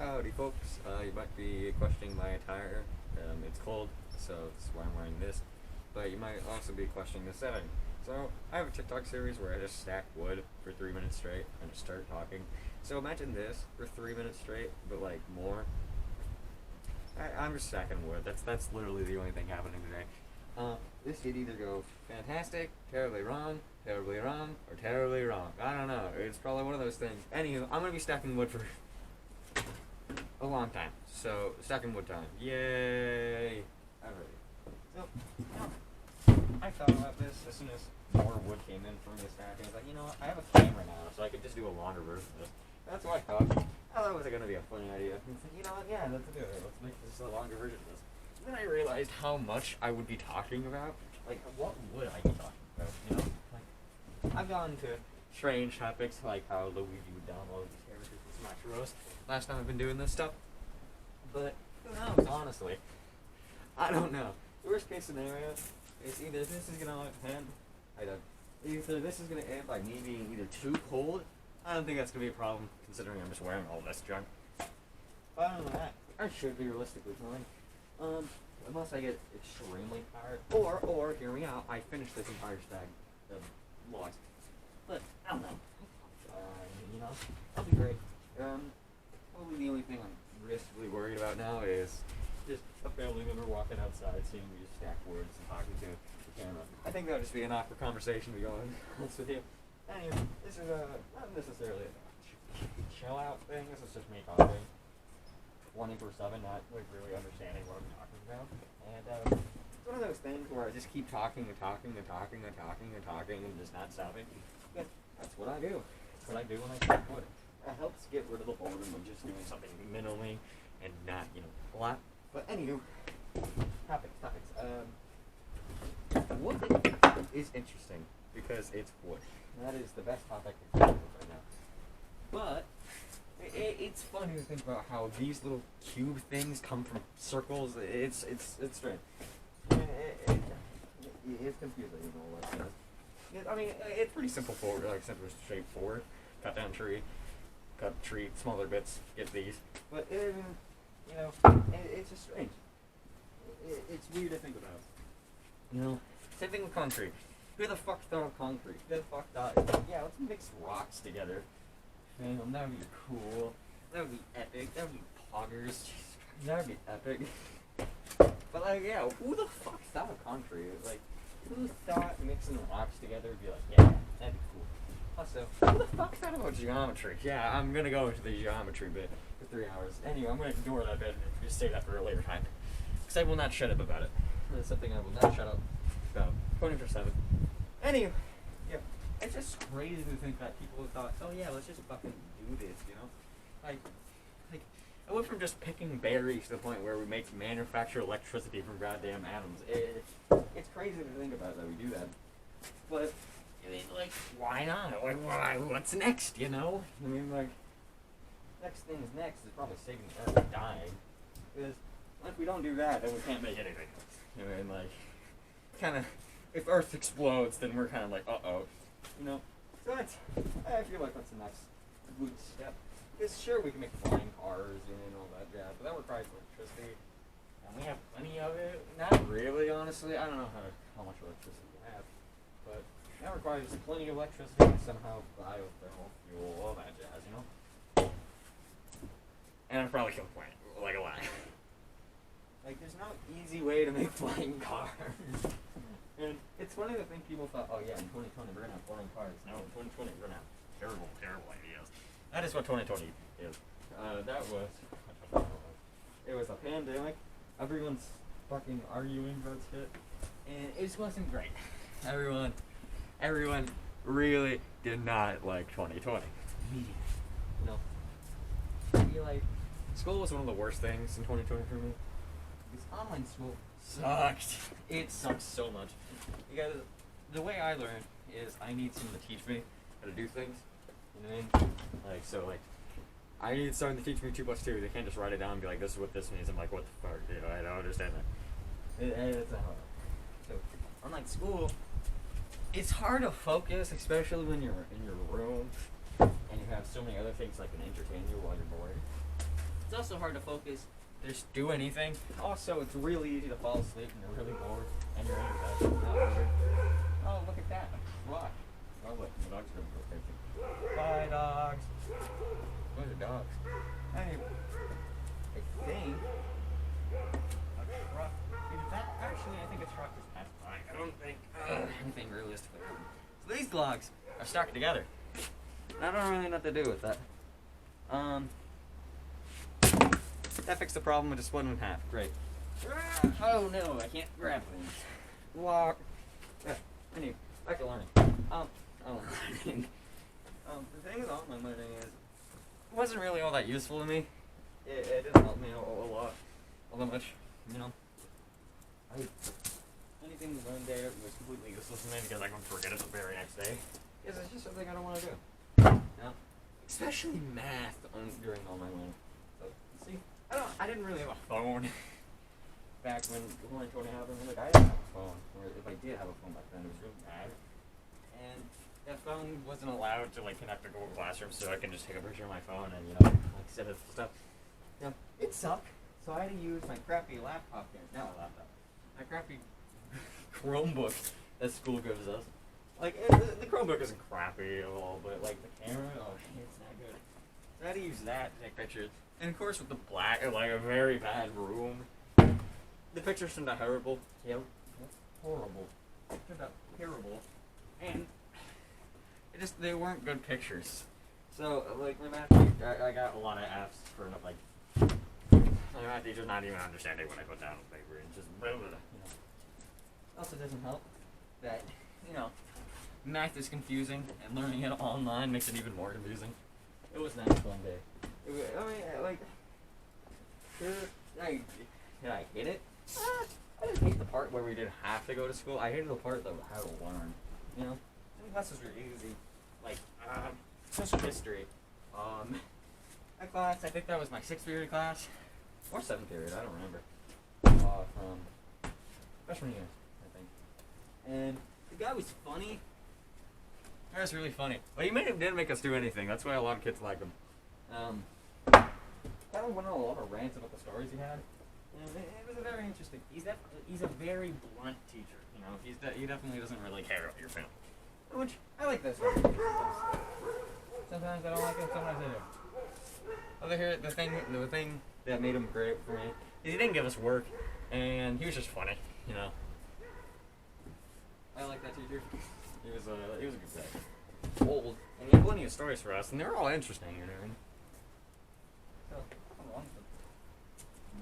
Howdy, folks. You might be questioning my attire. It's cold, so that's why I'm wearing this. But you might also be questioning the setting. So, I have a TikTok series where I just stack wood for 3 minutes straight and just start talking. So imagine this for 3 minutes straight, but like more. I'm just stacking wood. That's literally the only thing happening today. This could either go fantastic, terribly wrong, or terribly wrong. I don't know. It's probably one of those things. Anywho, I'm gonna be stacking wood for a long time. So, stacking wood time. Yay! Alright. So, I thought about this as soon as more wood came in from the stacking. I was like, you know what? I have a camera now, so I could just do a longer version of this. That's what I thought. I thought it was going to be a funny idea. I was like, you know what? Yeah, let's do it. Let's make this a longer version of this. And then I realized how much I would be talking about. Like, what would I be talking about? You know? Like, I've gone to strange topics like how Luigi would download these characters from Smash Bros. Last time I've been doing this stuff. But who knows, honestly. I don't know. The worst case scenario is either this is gonna end either this is gonna end by me being either too cold. I don't think that's gonna be a problem considering I'm just wearing all this junk. But other than that, I should be realistically fine. Unless I get extremely tired. Or hear me out, I finish this entire stack of logs. But I don't know. You know, that'll be great. Probably the only thing I'm really worried about now is just a family member walking outside, seeing me just stack words and talking to the camera. I think that would just be an awkward conversation to go on. Honest with you. Anyway, this is not necessarily a chill out thing. This is just me talking 24/7, not like really understanding what I'm talking about. And it's one of those things where I just keep talking and talking and talking and talking and talking and just not stopping. But that's what I do. That's what I do when I stack wood. It helps get rid of the boredom of just doing something minimally and not, you know, a lot. But anywho, topics. Wood is interesting because it's wood. That is the best topic to talk about right now. But it's funny to think about how these little cube things come from circles. It's strange. It's confusing, you know what it is. I mean, it's pretty simple forward, like simple shape forward. Cut down tree. Cut tree, smaller bits, get these. But, you know, it's just strange. It's weird to think about. You know, same thing with concrete. Who the fuck thought of concrete? Who the fuck thought, yeah, let's mix rocks together. That would be cool. That would be epic. That would be poggers. That would be epic. But, like, yeah, who the fuck thought of concrete? Like, who thought mixing rocks together would be like, yeah, that'd be cool. Also, who the fuck thought about geometry? Yeah, I'm gonna go into the geometry bit for 3 hours. Anyway, I'm gonna ignore that bit and just save that for a later time. Because I will not shut up about it. That's something I will not shut up about 24/7. Anyway, yeah, it's just crazy to think that people thought, oh yeah, let's just fucking do this, you know? Like, I went from just picking berries to the point where we manufacture electricity from goddamn atoms. It's crazy to think about that we do that. But I mean, like, why not? Like, what's next, you know? I mean, like, next thing's next is probably saving Earth from dying. Because if we don't do that, then we can't make anything else. You know, and, like, kind of, if Earth explodes, then we're kind of like, uh-oh. You know? So I feel like that's the next good step. Because sure, we can make flying cars and all that jazz, but that requires electricity. And we have plenty of it. Not really, honestly. I don't know how much electricity we have. But that requires plenty of electricity and somehow biothermal fuel, all that jazz, you know? And I'd probably kill the planet, like a lot. Like, there's no easy way to make flying cars. And it's funny to think people thought, oh yeah, in 2020 we're gonna have flying cars. No, in 2020 we're gonna have terrible ideas. That is what 2020 is. It was a pandemic. Everyone's fucking arguing about shit. And it just wasn't great. Everyone really did not like 2020. You know, I feel like school was one of the worst things in 2020 for me. Because online school sucked. It sucks so much. Because the way I learn is I need someone to teach me how to do things. You know what I mean? Like, so, like, I need someone to teach me 2 plus 2. They can't just write it down and be like, this is what this means. I'm like, what the fuck? You know, I don't understand that. It's not hard. So, unlike school, it's hard to focus, especially when you're in your room and you have so many other things that can entertain you while you're bored. It's also hard to focus, just do anything. Also, it's really easy to fall asleep when you're really bored and you're in your bed. Not bored. Oh, look at that. A rock. Oh, look, the dog's going to go crazy. Bye, dogs. Those are dogs. Hey, I think a truck. Actually, I think a truck is passed by. I don't think anything realistically happened. So these logs are stuck together. I don't really know what to do with that. That fixed the problem with just splitting in half. Great. Oh no, I can't grab things. Walk. Anyway, back to learning. Learning. The thing with online learning is, it wasn't really all that useful to me. It didn't help me a lot. All that much, you know. Anything we learned there was completely useless to me because I can forget it the very next day. Because it's just something I don't want to do. You know? Especially math during online learning. So, see, I didn't really have a phone back when online coding happened. Like, I didn't have a phone. Or if I did have a phone back then, it was really bad. And that phone wasn't allowed to like connect to Google Classroom, so I can just take a picture of my phone and, you know, like set up stuff. You know, it sucked. So I had to use my crappy laptop here. Not a laptop. My crappy Chromebook that school gives us. Like, the Chromebook isn't crappy at all, but like the camera, oh, it's not good. So I had to use that to take pictures. And of course, with the black, like a very bad room, the pictures turned out horrible. Yeah, horrible. It turned out terrible, and they weren't good pictures. So like my math teacher, I got a lot of F's for like my math teacher's not even understanding what I put down on paper. It's just blah, blah, blah, you know. Also doesn't help that, you know, math is confusing, and learning it online makes it even more confusing. It was not a fun day. I mean, like, did I hate it? I didn't hate the part where we didn't have to go to school. I hated the part that how to learn. You know, some classes were easy, like social history. That class, I think that was my 6th period class, or 7th period. I don't remember. From freshman year, I think. And the guy was funny. That was really funny. But he didn't make us do anything. That's why a lot of kids liked him. Kind of went on a lot of rants about the stories he had. And it was a very interesting. He's a very blunt teacher. You know, he definitely doesn't really care about your family. Which I like this. Sometimes I don't like it. Sometimes I do. The thing that made him great for me is he didn't give us work, and he was just funny. You know. I like that teacher. He was a good guy. Old, and he had plenty of stories for us, and they were all interesting, you know. So,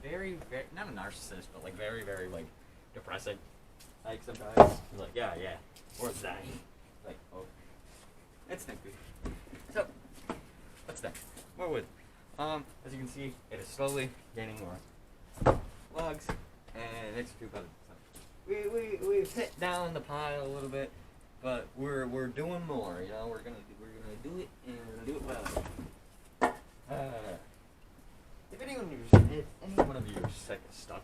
very, very, not a narcissist, but like very, very like depressing. Like sometimes, he's like, yeah, or that. Like, oh, it's not good. So, what's next? More wood. As you can see, it is slowly gaining more logs, and it makes it too bad. We've hit down the pile a little bit, but we're doing more. You know, we're gonna do it, and we're gonna do it well. If any one of you are stuck,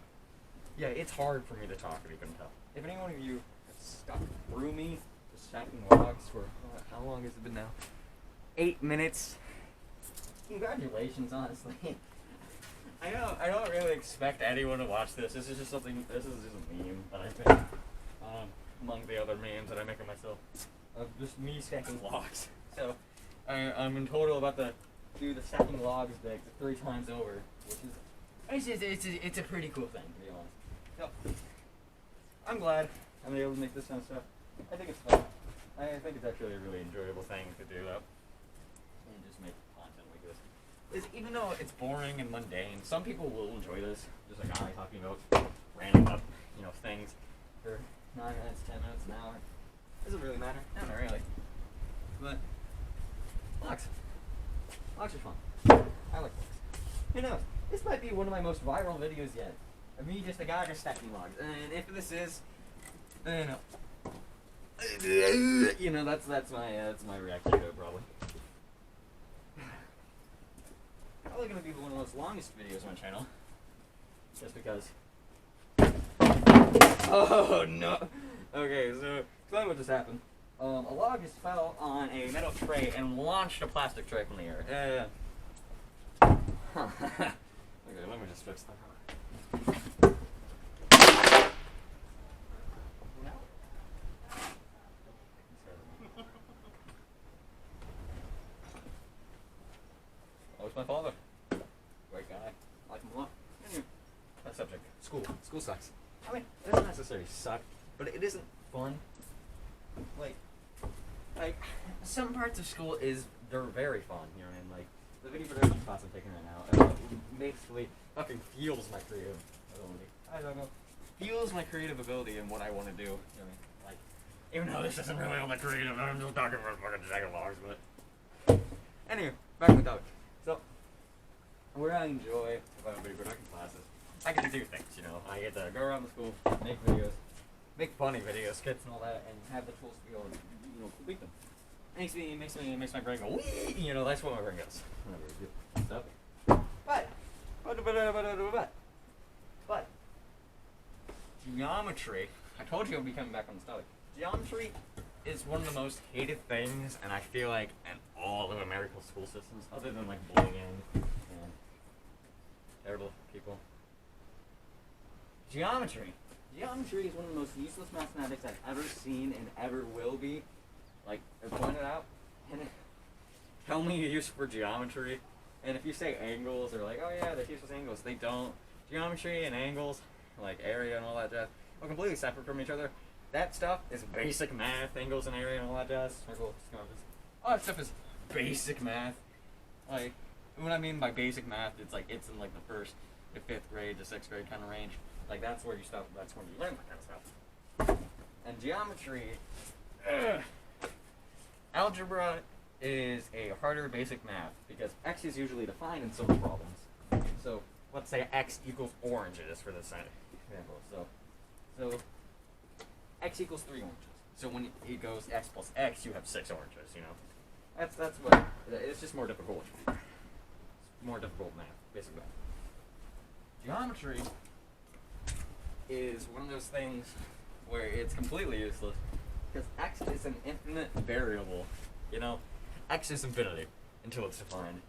yeah, it's hard for me to talk. If you couldn't tell. If any one of you is stuck through me, just stacking logs for how long has it been now? 8 minutes. Congratulations, honestly. I don't really expect anyone to watch this. This is just a meme that I make, among the other memes that I make of myself, of just me stacking logs. So, I'm in total about to do the stacking logs big 3 times over, which is, it's a pretty cool thing, to be honest. So, I'm glad I'm able to make this kind of stuff. I think it's fun. I think it's actually a really enjoyable thing to do, though. And just make content like this. Even though it's boring and mundane, some people will enjoy this. Just like I talking about random things for 9 minutes, 10 minutes, an hour. Doesn't really matter. Not really. But logs are fun. I like logs. Who knows? This might be one of my most viral videos yet. Of me just a guy just stacking logs. And if this is, then that's my reaction to it probably. Probably gonna be one of the most longest videos on my channel. Just because. Oh no! Okay, so explain what just happened. A log just fell on a metal tray and launched a plastic tray from the air. let me just fix that. No. That was my father. Great guy. I like him a lot. Anyway, that subject. School. School sucks. I mean, it doesn't necessarily suck, but it isn't fun. Like, some parts of school they're very fun, you know what I mean? Like, the video production class I'm taking right now, basically fucking fuels my creative ability. I don't know. Fuels my creative ability and what I want to do. You know what I mean? Like, even though this isn't really all that creative, I'm just talking about fucking second logs, but... Anyway, back to the topic. So, where I enjoy about video production classes, I get to do things, you know? I get to go around the school, make videos, make funny videos, skits and all that, and have the tools to be able to, you know, complete them. Makes my brain go, wee! You know, that's what my brain goes. So, but, geometry, I told you I'd be coming back on this topic. Geometry is one of the most hated things, and I feel like in all of American school systems, other than like bullying and terrible people. Geometry is one of the most useless mathematics I've ever seen and ever will be. Like, I pointed out, and tell me your use for geometry, and if you say angles, or like, oh yeah, they're useless angles, they don't. Geometry and angles, like area and all that jazz, are completely separate from each other. That stuff is basic math, angles and area and all that jazz. All that stuff is basic math. Like, what I mean by basic math, it's like, it's in like the first, the 5th grade to 6th grade kind of range. Like, that's where you stop, that's when you learn that kind of stuff. And geometry, algebra is a harder basic math because x is usually defined in simple problems. So let's say x equals oranges for this example. So x equals 3 oranges. So when it goes x plus x, you have 6 oranges. You know, that's what it's just more difficult. It's more difficult math, basic math. Geometry is one of those things where it's completely useless. Because x is an infinite variable, you know? X is infinity until it's defined.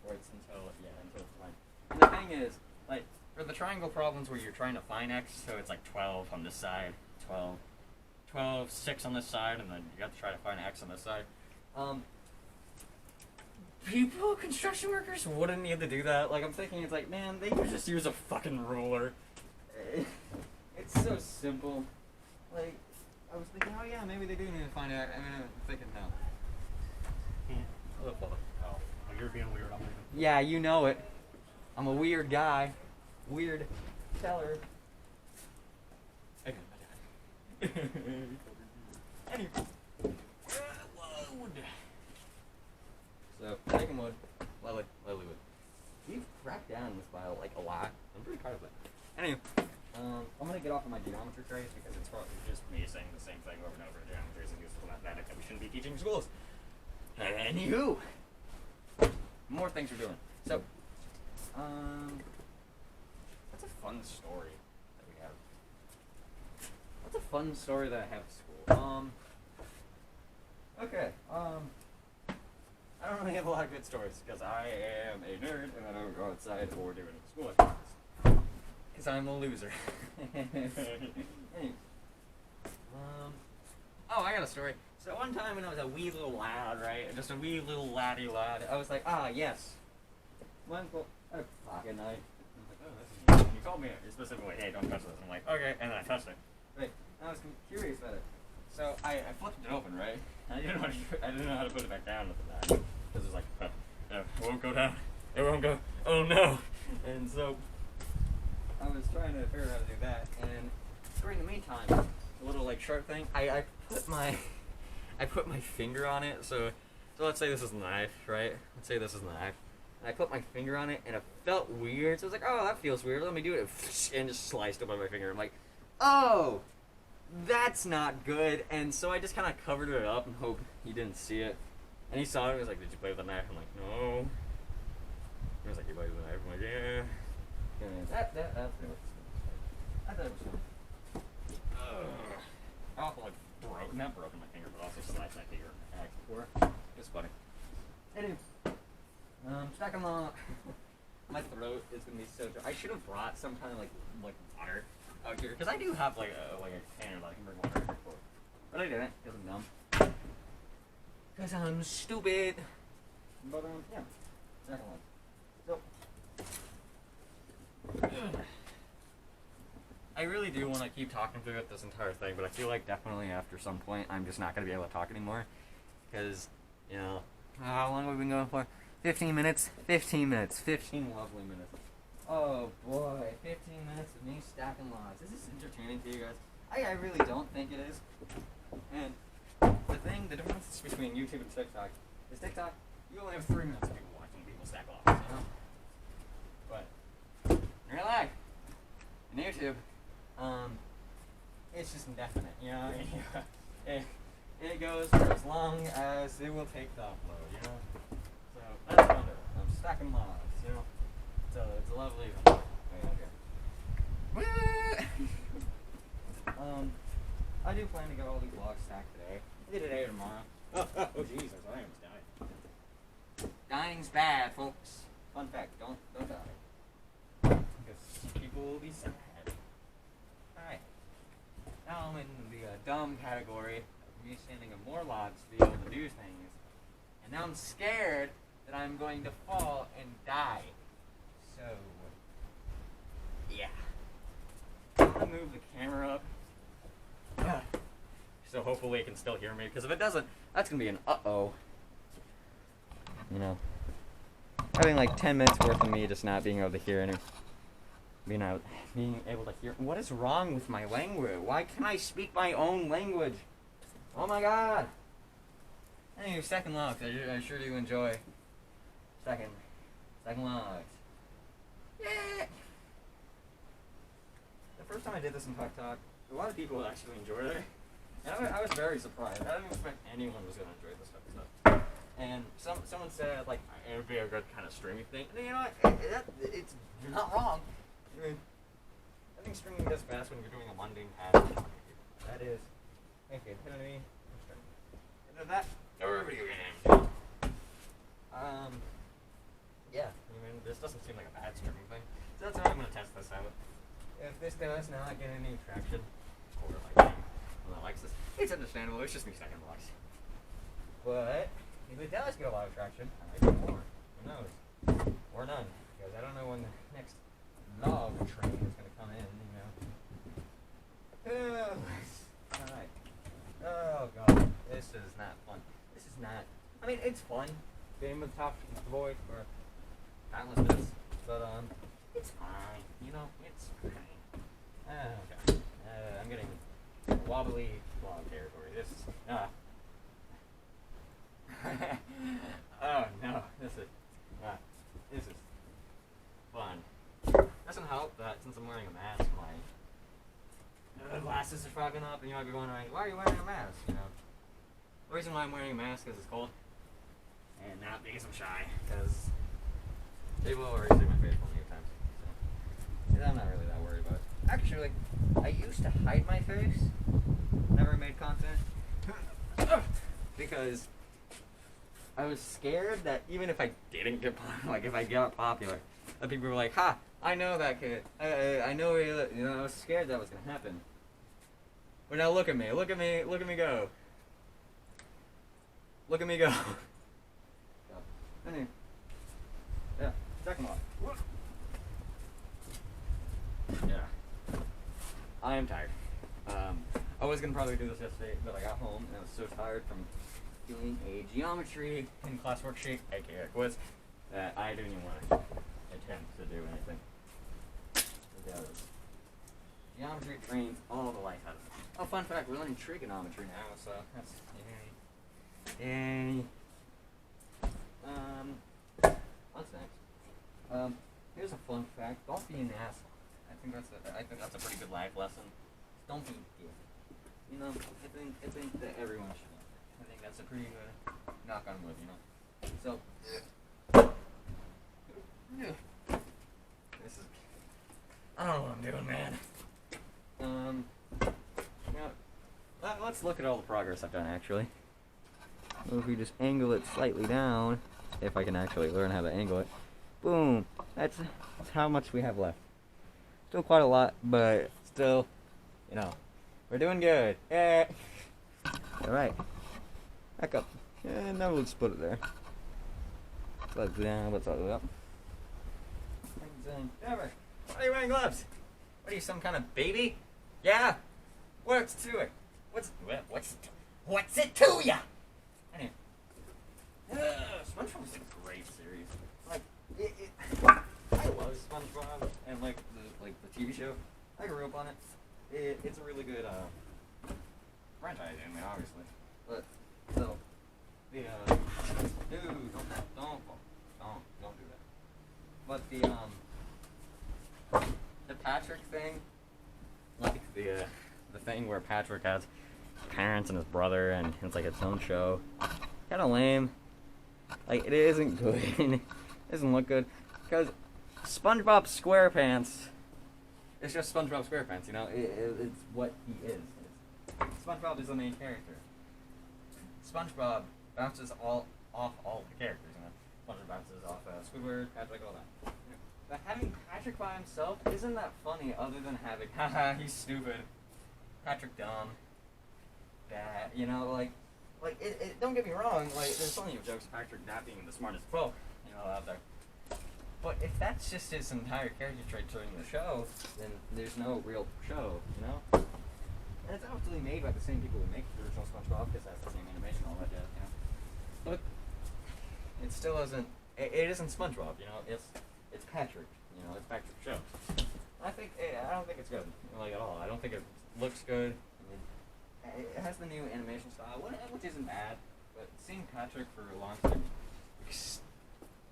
Or it's until it's defined. And the thing is, like, for the triangle problems where you're trying to find x, so it's like 12 on this side, 12, 6 on this side, and then you have to try to find x on this side. Construction workers wouldn't need to do that. Like, I'm thinking, it's like, man, they could just use a fucking ruler. It's so simple. Like, I was thinking, oh yeah, maybe they do need to find out. I mean, I'm thinking no. Hello, Paula. Oh, you're being weird. I'm leaving. Yeah, you know it. I'm a weird guy. Weird teller. Anyway. So, taking wood. Lightly wood. We've cracked down this file, like, a lot. I'm pretty proud of it. Anyway. I'm gonna get off of my geometry trace because it's probably just me saying the same thing over and over. Geometry is a useful mathematics that we shouldn't be teaching in schools. Anywho, more things we're doing. So, what's a fun story that we have? What's a fun story that I have at school? Okay, I don't really have a lot of good stories because I am a nerd and I don't go outside or do any school activities. Because I'm a loser. Anyway. Oh, I got a story. So one time when I was a wee little lad, right? Just a wee little laddie lad, I was like, ah, yes. My uncle had a pocket knife. I was like, oh, this is good. And you told me specifically, hey, don't touch this. I'm like, okay. And then I touched it. Right. And I was curious about it. So I flipped it open, right? I didn't know how to put it back down with the knife. Because it's like, it won't go down. It won't go. Oh, no. And so I was trying to figure out how to do that, and during the meantime, a little like sharp thing, I put my finger on it. So let's say this is the knife, right? Let's say this is the knife, and I put my finger on it, and it felt weird. So I was like, oh, that feels weird. Let me do it, and just sliced open my finger. I'm like, oh, that's not good. And so I just kind of covered it up and hoped he didn't see it. And he saw it. And he was like, did you play with the knife? I'm like, no. He was like, you played with the knife? I'm like, yeah. That's good. I thought it was fun. I also like not broken my finger, but also sliced my finger before. It's funny. Anyway, back on my throat is gonna be so dry. I should have brought some kind of like water out here because I do have like a container that I can bring water out here for, but I didn't because I'm dumb. Because I'm stupid. But yeah, second one. So. I really do want to keep talking through it this entire thing, but I feel like definitely after some point I'm just not going to be able to talk anymore. Because, you know, how long have we been going for? 15 minutes? 15 minutes. 15 lovely minutes. Oh boy, 15 minutes of me stacking lies. Is this entertaining to you guys? I really don't think it is. And the difference between YouTube and TikTok is TikTok, you only have 3 minutes of people watching people stack lies, you know? But, in real life, in YouTube, it's just indefinite, you know. It goes for as long as it will take to upload, you know. So that's wonderful. I'm stacking logs, you know. So it's a lovely. I do plan to get all these logs stacked today. Either today or tomorrow. Oh Jesus, I almost died. Dying's bad, folks. Fun fact: don't die. Because people will be sad. Alright. Now I'm in the dumb category of me standing on more logs to be able to do things. And now I'm scared that I'm going to fall and die. So, yeah. I'm going to move the camera up. So hopefully it can still hear me. Because if it doesn't, that's going to be an uh-oh. You know. Having like 10 minutes worth of me just not being able to hear any. Being able to hear. What is wrong with my language? Why can't I speak my own language? Oh my god! Anyway, second logs. I sure do enjoy. Second logs. Yeah. The first time I did this in TikTok, a lot of people actually enjoyed it, and I was very surprised. I didn't expect anyone was gonna enjoy this type of stuff. And someone said like it would be a good kind of streaming thing. And you know what? It's not wrong. I think streaming does best when you're doing a mundane task. That is. Okay, hit on me. Into that. Or a video game. Yeah. I mean, this doesn't seem like a bad streaming thing. So that's how I'm gonna test this out. If this does not get any traction, or like anyone that likes this, it's understandable. It's just me second logs. But if it does get a lot of traction, I might do more. Who knows? Or none. Because I don't know when the next log train is going to come in, you know. Alright. Oh god. This is not fun. This is not. I mean, it's fun. Game with top voice for countless minutes. But, it's fine. You know, it's fine. Okay. I'm getting wobbly log territory. This is. Oh no, this is fun. Doesn't help that since I'm wearing a mask, my glasses are fogging up, and you might be wondering, why are you wearing a mask? You know, the reason why I'm wearing a mask is it's cold, and not because I'm shy, because people will already see my face plenty of times. So I'm not really that worried about it. Actually, I used to hide my face. Never made content because I was scared that even if I didn't get like if I got popular, that people were like, "Ha! I know that kid. I know he." You know, I was scared that was gonna happen. But now look at me! Look at me! Look at me go! Look at me go! Anyway, yeah, second one. Yeah, I am tired. I was gonna probably do this yesterday, but I got home and I was so tired from doing a geometry in class worksheet, aka quiz, that I didn't even want to attempt to do anything. Because geometry drains all the life out of it. Oh, fun fact, we're learning trigonometry now, so that's yay. What's next? Here's a fun fact. Don't be an asshole. I think that's a pretty good life lesson. Don't be a dick. You know, I think that everyone should. I think that's a pretty good knock on wood, you know. So, this is. I don't know what I'm doing, man. Now, let's look at all the progress I've done, actually. Well, if we just angle it slightly down, if I can actually learn how to angle it. Boom. That's how much we have left. Still quite a lot, but still, we're doing good. Yeah. Alright. Back up. And now we'll just put it there. Legs down, let's all up. Why are you wearing gloves? What are you, some kind of baby? Yeah? What's to it? What's it to ya? Anyway. SpongeBob is a great series. Like, I love SpongeBob and like the TV show. I grew up on it. It's a really good franchise anime, obviously. But so the dude, don't do that. But the Patrick thing, like the thing where Patrick has parents and his brother and it's like its own show, kind of lame. Like, it isn't good. It doesn't look good because SpongeBob SquarePants. It's just SpongeBob SquarePants, it's what he is. SpongeBob is the main character. SpongeBob bounces off all the characters, SpongeBob bounces off Squidward, Patrick, all that. But having Patrick by himself isn't that funny other than having, haha, he's stupid. Patrick dumb. Bad, don't get me wrong, there's plenty of jokes of Patrick not being the smartest folk, out there. But if that's just his entire character trait during the show, then there's no real show, And it's obviously made by the same people who make the original SpongeBob, because that's the same animation, all that jazz, But it still isn't. It isn't SpongeBob, It's Patrick, It's Patrick's show. I don't think it's good, at all. I don't think it looks good. It has the new animation style, which isn't bad. But seeing Patrick for a long time,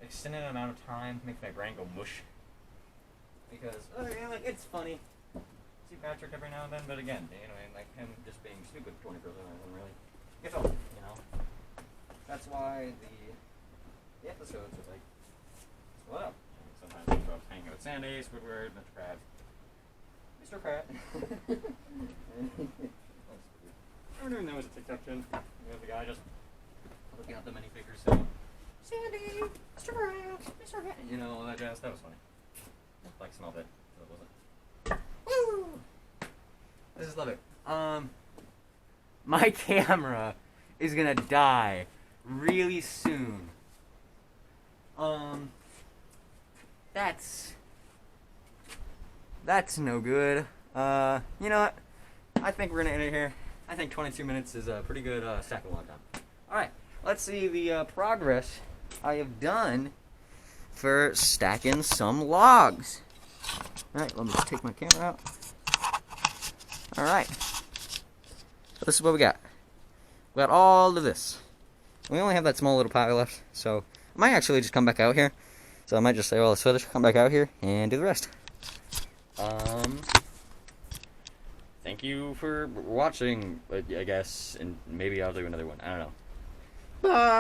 extended amount of time, makes my brain go mush. Because it's funny. See Patrick every now and then, but again, him just being stupid 24/7 doesn't really get old, That's why the episodes are split up. Sometimes SpongeBob's hanging out with Sandy, Squidward, Mr. Krabs. Mr. Pratt. I don't even know it's a TikTok trend. The guy just looking at the minifigures saying, Sandy, Mr. Krabs, Mr. Krabs. All that jazz. That was funny. Smelled it. So it wasn't. Woo! I just love it. My camera is gonna die really soon. That's no good. You know what? I think we're gonna end it here. I think 22 minutes is a pretty good second log time. Alright, let's see the progress I have done for stacking some logs. Alright, let me just take my camera out. Alright. So this is what we got. We got all of this. We only have that small little pile left, so I might actually just come back out here. So I might just say, well, let's finish, come back out here, and do the rest. Thank you for watching, I guess, and maybe I'll do another one. I don't know. Bye!